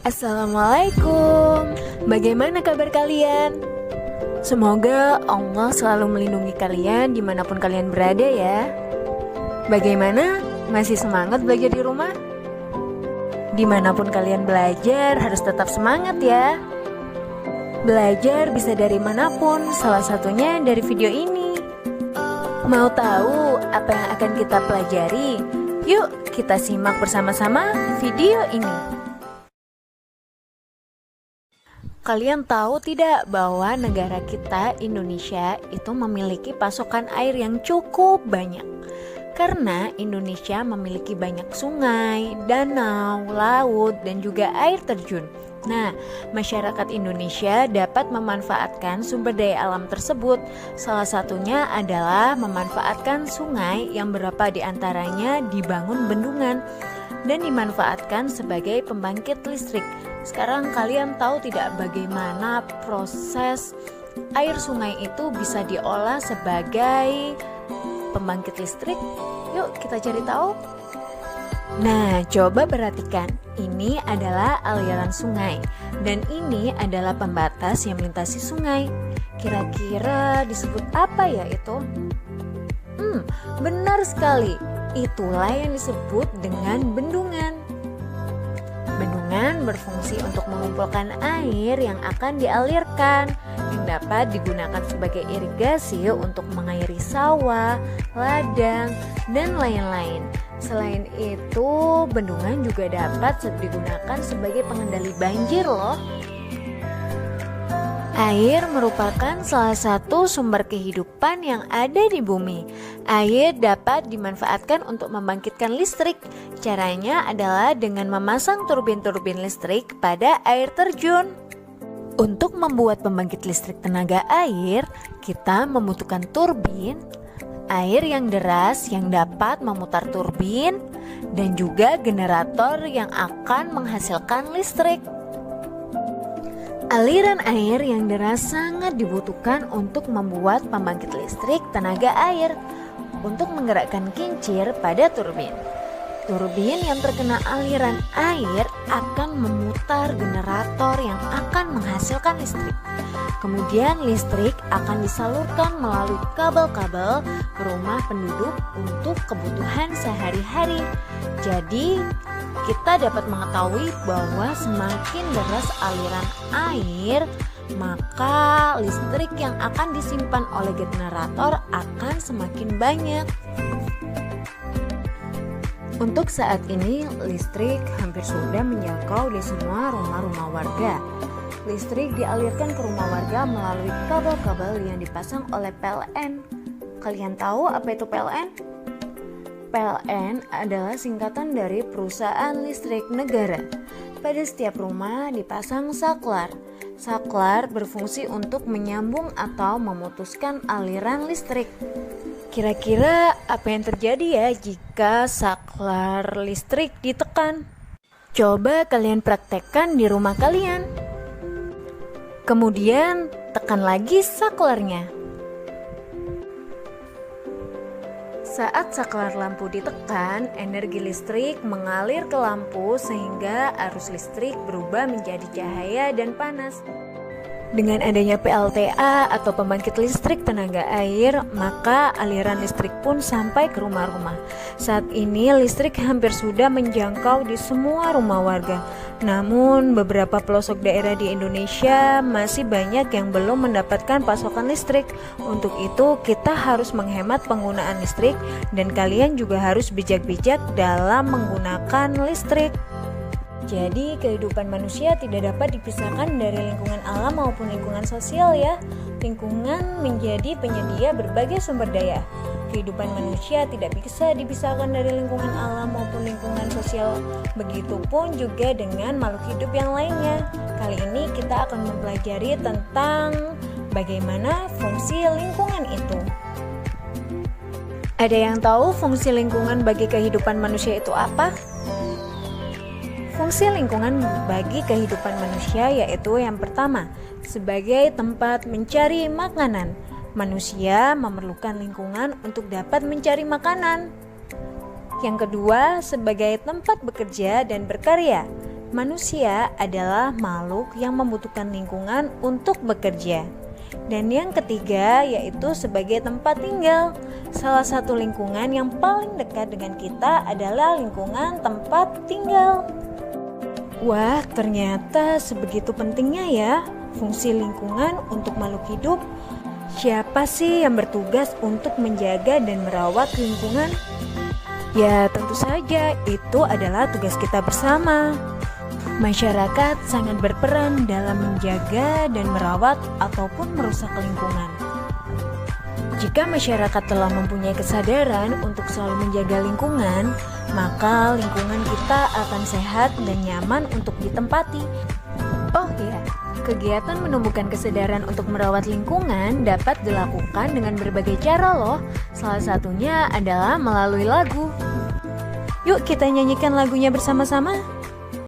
Assalamualaikum. Bagaimana kabar kalian? Semoga Allah selalu melindungi kalian dimanapun kalian berada ya. Bagaimana? Masih semangat belajar di rumah? Dimanapun kalian belajar harus tetap semangat ya. Belajar bisa dari manapun, salah satunya dari video ini. Mau tahu apa yang akan kita pelajari? Yuk kita simak bersama-sama video ini. Kalian tahu tidak bahwa negara kita, Indonesia, itu memiliki pasokan air yang cukup banyak. Karena Indonesia memiliki banyak sungai, danau, laut, dan juga air terjun. Nah, masyarakat Indonesia dapat memanfaatkan sumber daya alam tersebut. Salah satunya adalah memanfaatkan sungai yang beberapa di antaranya dibangun bendungan dan dimanfaatkan sebagai pembangkit listrik. Sekarang kalian tahu tidak bagaimana proses air sungai itu bisa diolah sebagai pembangkit listrik? Yuk kita cari tahu. Nah, coba perhatikan. Ini adalah aliran sungai dan ini adalah pembatas yang melintasi sungai. Kira-kira disebut apa ya itu? Benar sekali. Itulah yang disebut dengan bendungan. Bendungan berfungsi untuk mengumpulkan air yang akan dialirkan, yang dapat digunakan sebagai irigasi untuk mengairi sawah, ladang, dan lain-lain. Selain itu, bendungan juga dapat digunakan sebagai pengendali banjir loh. Air merupakan salah satu sumber kehidupan yang ada di bumi. Air dapat dimanfaatkan untuk membangkitkan listrik. Caranya adalah dengan memasang turbin-turbin listrik pada air terjun. Untuk membuat pembangkit listrik tenaga air, kita membutuhkan turbin, air yang deras yang dapat memutar turbin, dan juga generator yang akan menghasilkan listrik. Aliran air yang deras sangat dibutuhkan untuk membuat pembangkit listrik tenaga air untuk menggerakkan kincir pada turbin. Turbin yang terkena aliran air akan memutar generator yang akan menghasilkan listrik. Kemudian listrik akan disalurkan melalui kabel-kabel ke rumah penduduk untuk kebutuhan sehari-hari. Jadi, kita dapat mengetahui bahwa semakin deras aliran air, maka listrik yang akan disimpan oleh generator akan semakin banyak. Untuk saat ini, listrik hampir sudah menjangkau di semua rumah-rumah warga. Listrik dialirkan ke rumah warga melalui kabel-kabel yang dipasang oleh PLN. Kalian tahu apa itu PLN? PLN adalah singkatan dari Perusahaan Listrik Negara. Pada setiap rumah dipasang saklar. Saklar berfungsi untuk menyambung atau memutuskan aliran listrik. Kira-kira apa yang terjadi ya jika saklar listrik ditekan? Coba kalian praktekkan di rumah kalian. Kemudian tekan lagi saklarnya. Saat saklar lampu ditekan, energi listrik mengalir ke lampu sehingga arus listrik berubah menjadi cahaya dan panas. Dengan adanya PLTA atau pembangkit listrik tenaga air, maka aliran listrik pun sampai ke rumah-rumah. Saat ini listrik hampir sudah menjangkau di semua rumah warga. Namun beberapa pelosok daerah di Indonesia masih banyak yang belum mendapatkan pasokan listrik. Untuk itu kita harus menghemat penggunaan listrik dan kalian juga harus bijak-bijak dalam menggunakan listrik. Jadi kehidupan manusia tidak dapat dipisahkan dari lingkungan alam maupun lingkungan sosial ya. Lingkungan menjadi penyedia berbagai sumber daya. Kehidupan manusia tidak bisa dipisahkan dari lingkungan alam maupun lingkungan sosial. Begitupun juga dengan makhluk hidup yang lainnya. Kali ini kita akan mempelajari tentang bagaimana fungsi lingkungan itu. Ada yang tahu fungsi lingkungan bagi kehidupan manusia itu apa? Fungsi lingkungan bagi kehidupan manusia yaitu yang pertama, sebagai tempat mencari makanan. Manusia memerlukan lingkungan untuk dapat mencari makanan. Yang kedua, sebagai tempat bekerja dan berkarya. Manusia adalah makhluk yang membutuhkan lingkungan untuk bekerja. Dan yang ketiga yaitu sebagai tempat tinggal. Salah satu lingkungan yang paling dekat dengan kita adalah lingkungan tempat tinggal. Wah, ternyata sebegitu pentingnya ya fungsi lingkungan untuk makhluk hidup. Siapa sih yang bertugas untuk menjaga dan merawat lingkungan? Ya, tentu saja itu adalah tugas kita bersama. Masyarakat sangat berperan dalam menjaga dan merawat ataupun merusak lingkungan. Jika masyarakat telah mempunyai kesadaran untuk selalu menjaga lingkungan, maka lingkungan kita akan sehat dan nyaman untuk ditempati. Oh ya, kegiatan menumbuhkan kesadaran untuk merawat lingkungan dapat dilakukan dengan berbagai cara loh. Salah satunya adalah melalui lagu. Yuk kita nyanyikan lagunya bersama-sama.